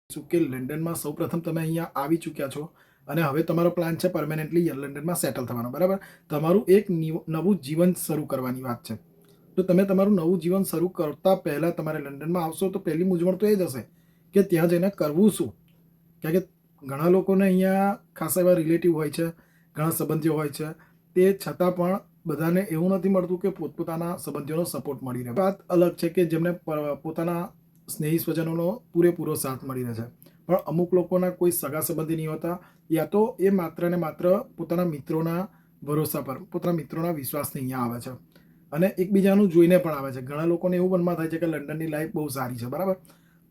કે લંડનમાં સૌપ્રથમ તમે અહીંયા આવી ચૂક્યા છો અને હવે તમારો પ્લાન છે પરમેનન્ટલી લંડનમાં સેટલ થવાનો, બરાબર? તમારું એક નવું જીવન શરૂ કરવાની વાત છે. તો તમે તમારું નવું જીવન શરૂ કરતા પહેલાં તમારે લંડનમાં આવશો તો પહેલી મૂંઝવણ તો એ જ હશે કે ત્યાં જઈને કરવું શું. કારણ કે ઘણા લોકોને અહીંયા ખાસા એવા રિલેટિવ હોય છે, ઘણા સંબંધીઓ હોય છે, તે છતાં પણ બધાને એવું નથી મળતું કે પોતપોતાના સંબંધીઓનો સપોર્ટ મળી રહે. વાત અલગ છે કે જેમને પોતાના સ્નેહી સ્વજનોનો પૂરેપૂરો સાથ મળી રહે છે, પણ અમુક લોકોના કોઈ સગા સંબંધી નહીં હોતા, યા તો એ માત્ર ને માત્ર પોતાના મિત્રોના ભરોસા પર, પોતાના મિત્રોના વિશ્વાસથી અહીંયા આવે છે અને એકબીજાનું જોઈને પણ આવે છે. ઘણા લોકોને એવું મનમાં થાય છે કે લંડનની લાઈફ બહુ સારી છે, બરાબર,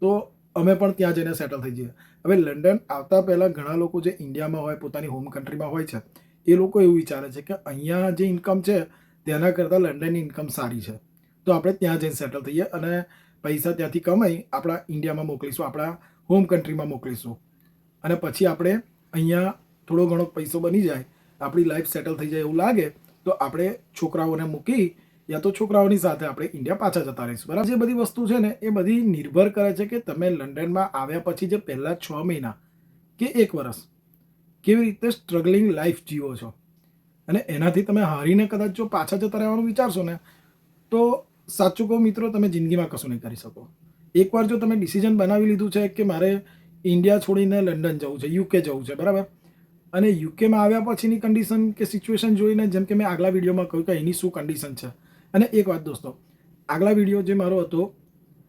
તો અમે પણ ત્યાં જઈને સેટલ થઈ જઈએ. હવે લંડન આવતા પહેલાં ઘણા લોકો જે ઇન્ડિયામાં હોય, પોતાની હોમ કન્ટ્રીમાં હોય છે, એ લોકો એવું વિચારે છે કે અહીંયા જે ઇન્કમ છે તેના કરતાં લંડનની ઇન્કમ સારી છે, તો આપણે ત્યાં જઈને સેટલ થઈએ અને પૈસા ત્યાંથી કમાઈ આપણા ઇન્ડિયામાં મોકલીશું, આપણા હોમ કન્ટ્રીમાં મોકલીશું અને પછી આપણે અહીંયા થોડો ઘણો પૈસો બની જાય, આપણી લાઈફ સેટલ થઈ જાય એવું લાગે તો આપણે છોકરાઓને મૂકી યા તો છોકરાઓની સાથે આપણે ઇન્ડિયા પાછા જતા રહીશું, બરાબર? જે બધી વસ્તુ છે ને એ બધી નિર્ભર કરે છે કે તમે લંડનમાં આવ્યા પછી જે પહેલાં 6 મહિના કે 1 વર્ષ કેવી રીતે સ્ટ્રગલિંગ લાઈફ જીવો છો અને એનાથી તમે હારીને કદાચ જો પાછા જતા રહેવાનું વિચારશો ને તો સાચું કહું મિત્રો, તમે જિંદગીમાં કશું નહીં કરી શકો. એકવાર જો તમે ડિસિઝન બનાવી લીધું છે કે મારે ઇન્ડિયા છોડીને લંડન જવું છે, યુકે જવું છે, બરાબર, અને યુકેમાં આવ્યા પછીની કન્ડિશન કે સિચ્યુએશન જોઈને, જેમ કે મેં આગલા વિડીયોમાં કહ્યું કે એની શું કન્ડિશન છે. અને એક વાત દોસ્તો, આગલા વિડીયો જે મારો હતો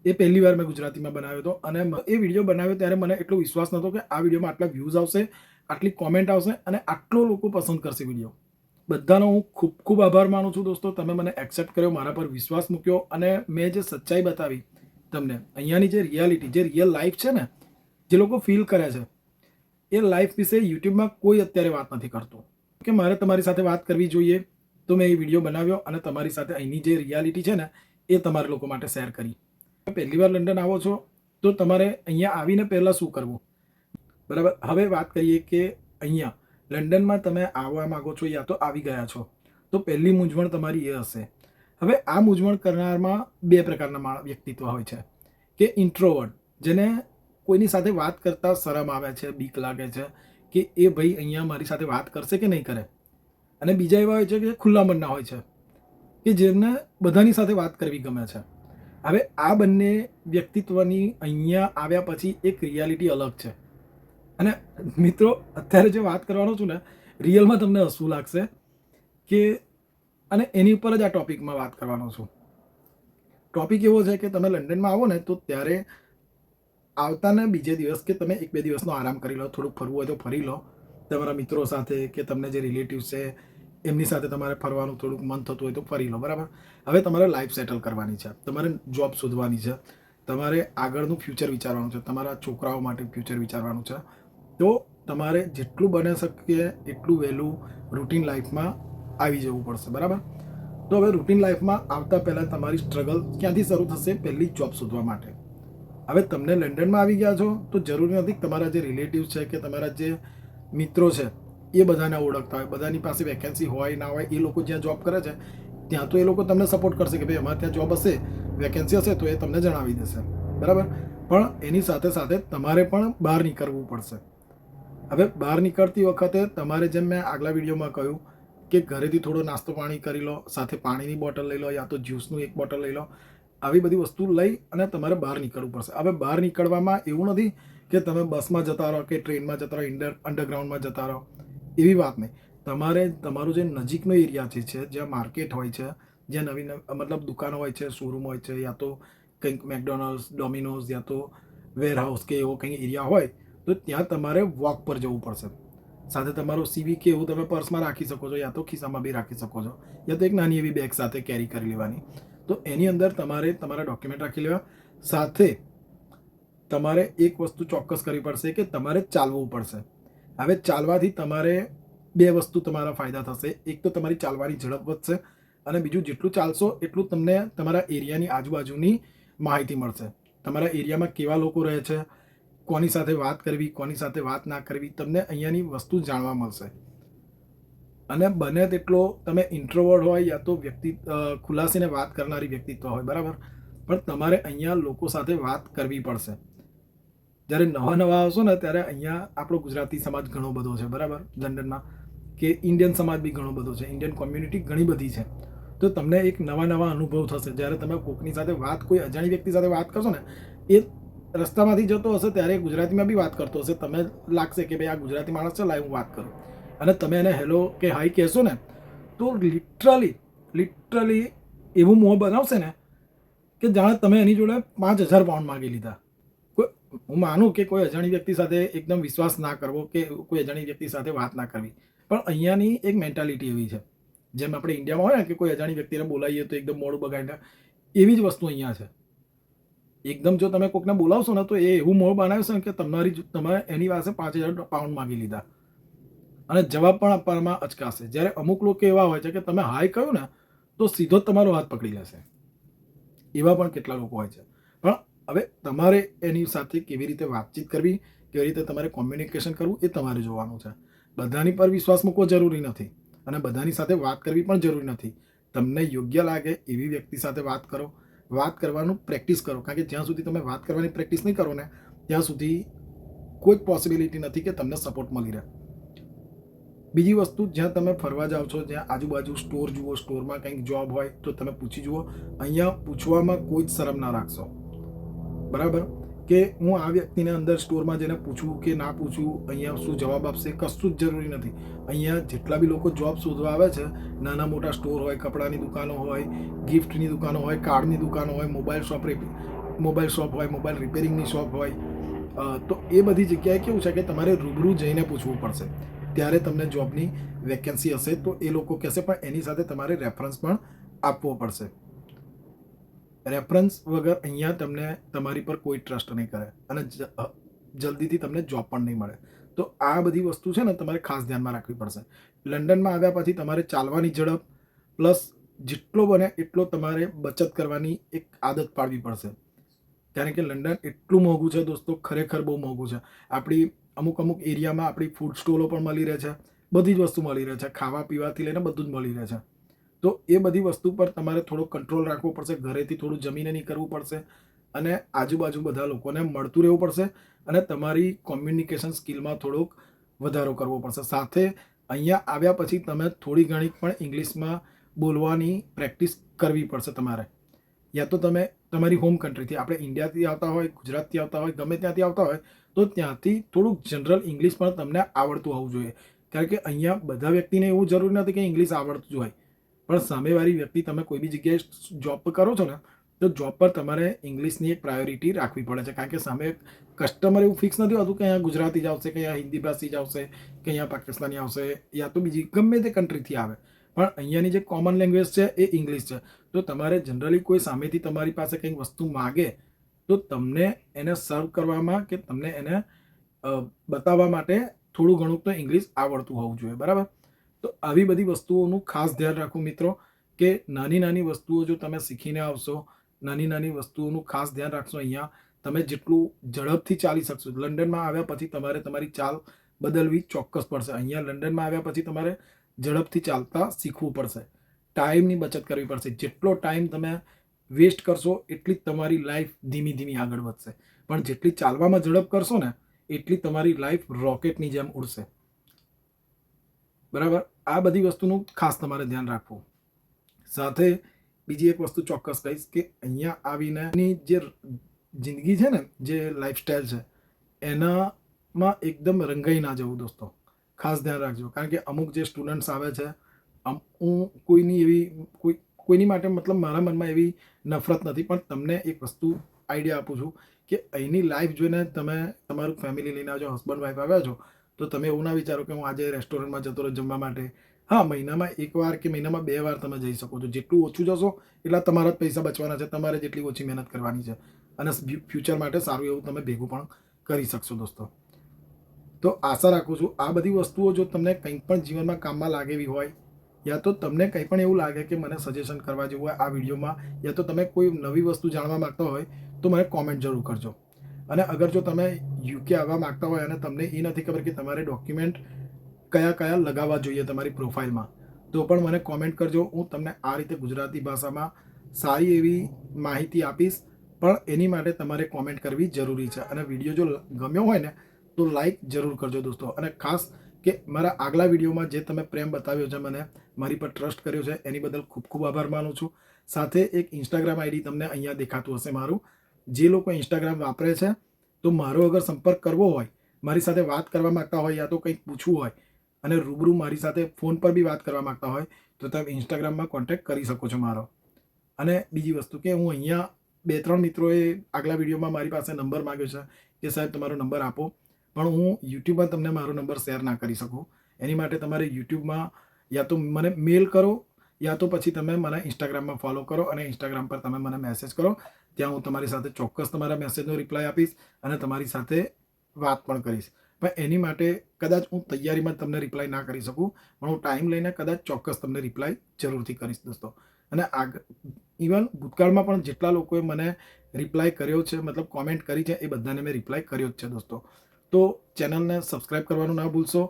એ પહેલી વાર મેં ગુજરાતીમાં બનાવ્યો હતો અને એ વિડીયો બનાવ્યો ત્યારે મને એટલો વિશ્વાસ નહોતો કે આ વિડીયોમાં આટલા વ્યૂઝ આવશે, આટલી કોમેન્ટ આવશે અને આટલો લોકો પસંદ કરશે વિડીયો. બધાનો હું ખૂબ ખૂબ આભાર માનું છું દોસ્તો. તમે મને એક્સેપ્ટ કર્યો, મારા પર વિશ્વાસ મૂક્યો અને મેં જે સચ્ચાઈ બતાવી તમને, અહીંયાની જે રિયાલિટી, જે રિયલ લાઈફ છે ને, જે લોકો ફીલ કરે છે, એ લાઈફ વિશે યુટ્યુબમાં કોઈ અત્યારે વાત નથી કરતો કે મારે તમારી સાથે વાત કરવી જોઈએ, તો મેં એ વિડીયો બનાવ્યો અને તમારી સાથે અહીંની જે રિયાલિટી છે ને એ તમારા લોકો માટે શેર કરી. પહેલી વાર લંડન આવો છો તો તમારે અહીંયા આવીને પહેલાં શું કરવું, બરાબર? હવે વાત કરીએ કે અહીંયા લંડનમાં તમે આવવા માગો છો યા તો આવી ગયા છો તો પહેલી મૂંઝવણ તમારી એ હશે. હવે આ મૂંઝવણ કરનારમાં 2 પ્રકારના વ્યક્તિત્વ હોય છે કે ઇન્ટ્રોવર્ટ, જેને કોઈની સાથે વાત કરતાં શરમ આવે છે, બીક લાગે છે કે એ ભાઈ અહીંયા મારી સાથે વાત કરશે કે નહીં કરે, અને બીજા એવા હોય છે કે ખુલ્લા મનના હોય છે કે જેમને બધાની સાથે વાત કરવી ગમે છે. હવે આ બંને વ્યક્તિત્વની અહીંયા આવ્યા પછી એક રિયાલિટી અલગ છે. અને મિત્રો, અત્યારે જે વાત કરવાનો છું ને, રિયલમાં તમને હસવું લાગશે કે, અને એની ઉપર જ આ ટૉપિકમાં વાત કરવાનો છું. ટૉપિક એવો છે કે તમે લંડનમાં આવો ને તો ત્યારે આવતાને બીજે દિવસ કે તમે 1-2 દિવસનો આરામ કરી લો, થોડુંક ફરવું હોય તો ફરી લો તમારા મિત્રો સાથે, કે તમને જે રિલેટિવ્સ છે એમની સાથે તમારે ફરવાનું થોડુંક મન થતું હોય તો ફરી લો, બરાબર? હવે તમારે લાઈફ સેટલ કરવાની છે, તમારે જોબ શોધવાની છે, તમારે આગળનું ફ્યુચર વિચારવાનું છે, તમારા છોકરાઓ માટે ફ્યુચર વિચારવાનું છે. તો તમારે જેટલું બને શકે એટલું વહેલું રૂટીન લાઈફમાં આવી જવું પડશે, બરાબર? તો હવે રૂટીન લાઈફમાં આવતા પહેલાં તમારી સ્ટ્રગલ ક્યાંથી શરૂ થશે? પહેલી જોબ શોધવા માટે. હવે તમને લંડનમાં આવી ગયા છો તો જરૂરી નથી કે તમારા જે રિલેટિવ્સ છે કે તમારા જે મિત્રો છે એ બધાને ઓળખતા હોય, બધાની પાસે વેકેન્સી હોય ના હોય, એ લોકો જ્યાં જોબ કરે છે ત્યાં તો એ લોકો તમને સપોર્ટ કરશે કે ભાઈ અમારે ત્યાં જોબ હશે, વેકેન્સી હશે તો એ તમને જણાવી દેશે, બરાબર? પણ એની સાથે સાથે તમારે પણ બહાર નીકળવું પડશે. હવે બહાર નીકળતી વખતે તમારે, જેમ મેં આગલા વિડીયોમાં કહ્યું કે ઘરેથી થોડો નાસ્તો પાણી કરી લો, સાથે પાણીની બોટલ લઈ લો યા તો જ્યુસનું 1 બોટલ લઈ લો, આવી બધી વસ્તુ લઈ અને તમારે બહાર નીકળવું પડશે. હવે બહાર નીકળવામાં એવું નથી કે તમે બસમાં જતા રહો કે ટ્રેનમાં જતા રહો, અંડરગ્રાઉન્ડમાં જતા રહો, એવી વાત નહીં. તમારે તમારું જે નજીકનો એરિયા છે, જ્યાં માર્કેટ હોય છે, જ્યાં નવી મતલબ દુકાનો હોય છે, શોરૂમ હોય છે, યા તો કંઈક મેકડોનલ્ડ્સ, ડોમિનોઝ યા તો વેરહાઉસ કે એવો કંઈ એરિયા હોય તો ત્યાં તમારે વોક પર જવું પડશે. સાથે તમારો સીવી કે એવું તમે પર્સમાં રાખી શકો છો યા તો ખિસ્સામાં બી રાખી શકો છો, યા તો એક નાની એવી બેગ સાથે કેરી કરી લેવાની. તો એની અંદર તમારે તમારા ડોક્યુમેન્ટ રાખી લેવા. સાથે તમારે એક વસ્તુ ચોક્કસ કરવી પડશે કે તમારે ચાલવું પડશે. હવે ચાલવાથી તમારે 2 વસ્તુ તમારા ફાયદા થશે. એક તો તમારી ચાલવાની ઝડપ વધશે અને બીજું, જેટલું ચાલશો એટલું તમને તમારા એરિયાની આજુબાજુની માહિતી મળશે. તમારા એરિયામાં કેવા લોકો રહે છે, કોની સાથે વાત કરવી, કોની સાથે વાત ના કરવી, તમને અહીંયાની વસ્તુ જાણવા મળશે. અને બને તેટલો તમે ઇન્ટ્રોવર્ટ હોય યા તો ખુલાસીને વાત કરનારી વ્યક્તિત્વ હોય, બરાબર, પણ તમારે અહીંયા લોકો સાથે વાત કરવી પડશે. જ્યારે નવા આવશો ને ત્યારે અહીંયા આપણો ગુજરાતી સમાજ ઘણો બધો છે, બરાબર, લંડનમાં, કે ઇન્ડિયન સમાજ બી ઘણો બધો છે, ઇન્ડિયન કોમ્યુનિટી ઘણી બધી છે. તો તમને એક નવા અનુભવ થશે જ્યારે તમે કોકની સાથે વાત, કોઈ અજાણી વ્યક્તિ સાથે વાત કરશો ને, એ રસ્તામાંથી જતો હશે ત્યારે ગુજરાતીમાં બી વાત કરતો હશે, તમે લાગશે કે ભાઈ આ ગુજરાતી માણસ છે, લાય હું વાત કરું, અને તમે એને હેલો કે હાઈ કહેશો ને, તો લિટરલી એવું મોં બનાવશે ને કે જાણે તમે એની જોડે 5,000 પાઉન્ડ માગી લીધા. હું માનું કે કોઈ અજાણી વ્યક્તિ સાથે એકદમ વિશ્વાસ ના કરવો, કે કોઈ અજાણી વ્યક્તિ સાથે વાત ના કરવી, પણ અહીંયાની એક મેન્ટાલિટી એવી છે, જેમ આપણે ઇન્ડિયામાં હોય ને કે કોઈ અજાણી વ્યક્તિને બોલાવીએ તો એકદમ મોડું બગાડીને, એવી જ વસ્તુ અહીંયા છે. એકદમ જો તમે કોકને બોલાવશો ને તો એ એવું મોં બનાવશે ને કે તમે એની પાસે 5,000 પાઉન્ડ માગી લીધા, અને જવાબ પણ આપવામાં અચકાશે. જ્યારે અમુક લોકો એવા હોય છે કે તમે હાય કહ્યું ને તો સીધો જ તમારો હાથ પકડી લેશે. એવા પણ કેટલા લોકો હોય છે. પણ હવે તમારે એની સાથે કેવી રીતે વાતચીત કરવી, કેવી રીતે તમારે કોમ્યુનિકેશન કરવું, એ તમારે જોવાનું છે. બધાની પર વિશ્વાસ મૂકવો જરૂરી નથી, અને બધાની સાથે વાત કરવી પણ જરૂરી નથી. તમને યોગ્ય લાગે એવી વ્યક્તિ સાથે વાત કરો, વાત કરવાનું પ્રેક્ટિસ કરો, કારણ કે જ્યાં સુધી તમે વાત કરવાની પ્રેક્ટિસ નહીં કરો ને ત્યાં સુધી કોઈ જ પોસિબિલિટી નથી કે તમને સપોર્ટ મળી રહે. બીજી વસ્તુ, જ્યાં તમે ફરવા જાઓ છો, જ્યાં આજુબાજુ સ્ટોર જુઓ, સ્ટોરમાં કંઈક જોબ હોય તો તમે પૂછી જુઓ. અહીંયા પૂછવામાં કોઈ જ શરમ ના રાખશો, બરાબર, કે હું આ વ્યક્તિને અંદર સ્ટોરમાં જઈને પૂછું કે ના પૂછું, અહીંયા શું જવાબ આપશે, કશું જ જરૂરી નથી. અહીંયા જેટલા બી લોકો જોબ શોધવા આવે છે, નાના મોટા સ્ટોર હોય, કપડાની દુકાનો હોય, ગિફ્ટની દુકાનો હોય, કાર્ડની દુકાનો હોય, મોબાઈલ શોપ હોય, મોબાઈલ રિપેરિંગની શોપ હોય, તો એ બધી જગ્યાએ કેવું છે કે તમારે રૂબરૂ જઈને પૂછવું પડશે, ત્યારે તમને જોબની વેકેન્સી હશે તો એ લોકો કહેશે, પણ એની સાથે તમારે રેફરન્સ પણ આપવો પડશે. રેફરન્સ વગર અહીંયા તમને તમારી પર કોઈ ટ્રસ્ટ નહીં કરે, અને જલ્દીથી તમને જોબ પણ નહીં મળે. તો આ બધી વસ્તુ છે ને તમારે ખાસ ધ્યાનમાં રાખવી પડશે. લંડનમાં આવ્યા પછી તમારે ચાલવાની ઝડપ પ્લસ જેટલો બને એટલો તમારે બચત કરવાની એક આદત પાડવી પડશે, કારણ કે લંડન એટલું મોંઘું છે દોસ્તો, ખરેખર બહુ મોંઘું છે. આપણી અમુક એરિયામાં આપણી ફૂડ સ્ટોલો પણ મળી રહે છે, બધી જ વસ્તુ મળી રહે છે, ખાવા પીવાથી લઈને બધું જ મળી રહે છે. તો એ બધી વસ્તુ પર તમારે થોડો કંટ્રોલ રાખવો પડશે, ઘરેથી થોડું જમીને નહીં કરવું પડશે, અને આજુબાજુ બધા લોકોને મળતું રહેવું પડશે, અને તમારી કોમ્યુનિકેશન સ્કિલમાં થોડોક વધારો કરવો પડશે. સાથે અહીંયા આવ્યા પછી તમે થોડી ઘણી પણ ઇંગ્લિશમાં બોલવાની પ્રેક્ટિસ કરવી પડશે તમારે. યા તો તમે તમારી હોમ કન્ટ્રીથી, આપણે ઇન્ડિયાથી આવતા હોય, ગુજરાતથી આવતા હોય, ગમે ત્યાંથી આવતા હોય, તો ત્યાંથી થોડુંક જનરલ ઇંગ્લિશ પણ તમને આવડતું હોવું જોઈએ, કારણ કે અહીંયા બધા વ્યક્તિને એવું જરૂરી નથી કે ઇંગ્લિશ આવડતું જ હોય, પણ સામેવાળી વ્યક્તિ, તમે કોઈ બી જગ્યાએ જોબ કરો છો ને, તો જોબ પર તમારે ઇંગ્લિશની એક પ્રાયોરિટી રાખવી પડે છે, કારણ કે સામે કસ્ટમર એવું ફિક્સ નથી હોતું કે અહીંયા ગુજરાતી જ આવશે, કે અહીંયા હિન્દી ભાષી જ આવશે, કે અહીંયા પાકિસ્તાની આવશે, યા તો બીજી ગમે તે કન્ટ્રીથી આવે, પણ અહીંયાની જે કોમન લેંગ્વેજ છે એ ઇંગ્લિશ છે. તો તમારે જનરલી કોઈ સામેથી તમારી પાસે કંઈક વસ્તુ માગે તો તમને એને સર્વ કરવામાં, કે તમને એને બતાવવા માટે થોડું ઘણું તો ઇંગ્લિશ આવડતું હોવું જોઈએ, બરાબર. તો આવી બધી વસ્તુઓનું ખાસ ધ્યાન રાખો મિત્રો, કે નાની વસ્તુઓ જો તમે શીખીને આવશો, નાની વસ્તુઓનું ખાસ ધ્યાન રાખશો, અહીંયા તમે જેટલું ઝડપથી ચાલી શકશો. લંડનમાં આવ્યા પછી તમારે તમારી ચાલ બદલવી ચોક્કસ પડશે. અહીંયા લંડનમાં આવ્યા પછી તમારે ઝડપથી ચાલતા શીખવું પડશે, ટાઈમની બચત કરવી પડશે. જેટલો ટાઈમ તમે વેસ્ટ કરશો એટલી જ તમારી લાઈફ ધીમી આગળ વધશે, પણ જેટલી ચાલવામાં ઝડપ કરશો ને એટલી તમારી લાઈફ રોકેટની જેમ ઉડશે, બરાબર. આ બધી વસ્તુનું ખાસ તમારે ધ્યાન રાખવું. સાથે બીજી એક વસ્તુ ચોક્કસ કહીશ કે અહીંયા આવીને જે જિંદગી છે ને, જે લાઈફસ્ટાઈલ છે, એનામાં એકદમ રંગાઈ ના જવું દોસ્તો, ખાસ ધ્યાન રાખજો. કારણ કે અમુક જે સ્ટુડન્ટ્સ આવે છે, હું કોઈની માટે, મતલબ મારા મનમાં એવી નફરત નથી, પણ તમને એક વસ્તુ આઈડિયા આપું છું કે અહીંની લાઈફ જોઈને તમે તમારું ફેમિલી લઈને આવજો, હસબન્ડ વાઈફ આવ્યા છો, તો તમે એવું ના વિચારો કે હું આજે રેસ્ટોરન્ટમાં જતો રહું જમવા માટે. હા, મહિનામાં 1 વાર કે મહિનામાં 2 વાર તમે જઈ શકો છો. જેટલું ઓછું જશો એટલા તમારા જ પૈસા બચવાના છે, તમારે જેટલી ઓછી મહેનત કરવાની છે, અને ફ્યુચર માટે સારું એવું તમે ભેગું પણ કરી શકશો દોસ્તો. તો આશા રાખું છું આ બધી વસ્તુઓ જો તમને કંઈ પણ જીવનમાં કામમાં લાગે એવી હોય, યા તો તમને કંઈ પણ એવું લાગે કે મને સજેશન કરવા જેવું હોય આ વિડીયોમાં, યા તો તમે કોઈ નવી વસ્તુ જાણવા માગતા હોય, તો મને કોમેન્ટ જરૂર કરજો. અને અગર જો તમે યુકે આવવા માગતા હોય અને તમને એ નથી ખબર કે તમારે ડોક્યુમેન્ટ કયા લગાવવા જોઈએ તમારી પ્રોફાઇલમાં, તો પણ મને કોમેન્ટ કરજો. હું તમને આ રીતે ગુજરાતી ભાષામાં સારી એવી માહિતી આપીશ, પણ એની માટે તમારે કોમેન્ટ કરવી જરૂરી છે. અને વિડીયો જો ગમ્યો હોય ને તો લાઈક જરૂર કરજો દોસ્તો. અને ખાસ કે મારા આગલા વિડીયોમાં જે તમે પ્રેમ બતાવ્યો છે, મને મારી પર ટ્રસ્ટ કર્યો છે, એની બદલ ખૂબ ખૂબ આભાર માનું છું. સાથે એક ઇન્સ્ટાગ્રામ આઈડી તમને અહીંયા દેખાતું હશે મારું. જે લોકો ઇન્સ્ટાગ્રામ વાપરે છે તો મારો અગર સંપર્ક કરવો હોય, મારી સાથે વાત કરવા માગતા હોય, યા તો કંઈક પૂછવું હોય અને રૂબરૂ મારી સાથે ફોન પર બી વાત કરવા માગતા હોય તો તમે ઇન્સ્ટાગ્રામમાં કોન્ટેક્ટ કરી શકો છો મારો. અને બીજી વસ્તુ કે હું અહીંયા 2-3 મિત્રોએ આગલા વિડીયોમાં મારી પાસે નંબર માગ્યો છે કે સાહેબ તમારો નંબર આપો, પણ હું યુટ્યુબમાં તમને મારો નંબર શેર ના કરી શકું. એની માટે તમારે યુટ્યુબમાં યા તો મને મેલ કરો યા તો પછી તમે મને ઇન્સ્ટાગ્રામમાં ફોલો કરો અને ઇન્સ્ટાગ્રામ પર તમે મને મેસેજ કરો. ત્યાં હું તમારી સાથે ચોક્કસ તમારા મેસેજનો રિપ્લાય આપીશ અને તમારી સાથે વાત પણ કરીશ. પણ એની માટે કદાચ હું તૈયારીમાં તમને રિપ્લાય ના કરી શકું, પણ હું ટાઈમ લઈને કદાચ ચોક્કસ તમને રિપ્લાય જરૂરથી કરીશ દોસ્તો. અને ઇવન ભૂતકાળમાં પણ જેટલા લોકોએ મને રિપ્લાય કર્યો છે, મતલબ કોમેન્ટ કરી છે, એ બધાને મેં રિપ્લાય કર્યો જ છે દોસ્તો. તો ચેનલને સબસ્ક્રાઈબ કરવાનું ના ભૂલશો.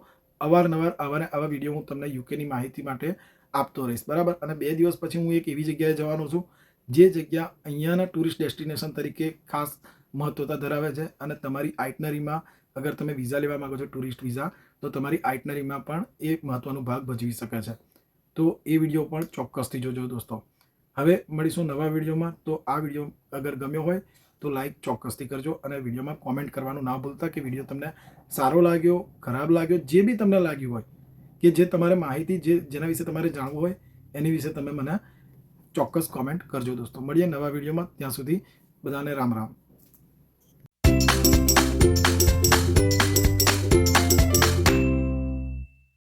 અવારનવાર આવા વિડીયો હું તમને યુકેની માહિતી માટે આપતો રહીશ, બરાબર. અને 2 દિવસ પછી હું એક એવી જગ્યાએ જવાનો છું જે જગ્યા અહીંયાના ટુરિસ્ટ ડેસ્ટિનેશન તરીકે ખાસ મહત્વતા ધરાવે છે. અને તમારી આઇટનરીમાં અગર તમે વિઝા લેવા માગો છો, ટુરિસ્ટ વિઝા, તો તમારી આઇટનરીમાં પણ એ મહત્વનો ભાગ ભજવી શકે છે. તો એ વિડીયો પણ ચોક્કસથી જોજો દોસ્તો. હવે મળીશું નવા વિડીયોમાં. તો આ વિડીયો અગર ગમ્યો હોય તો લાઈક ચોક્કસથી કરજો અને વિડીયોમાં કોમેન્ટ કરવાનું ના ભૂલતા કે વિડીયો તમને સારો લાગ્યો, ખરાબ લાગ્યો, જે બી તમને લાગ્યું હોય કે જે તમારે માહિતી જેના વિશે તમારે જાણવું હોય એની વિશે તમે મને ચોક્કસ કોમેન્ટ કરજો દોસ્તો. મળીએ નવા વિડીયોમાં. ત્યાં સુધી બધાને રામ રામ.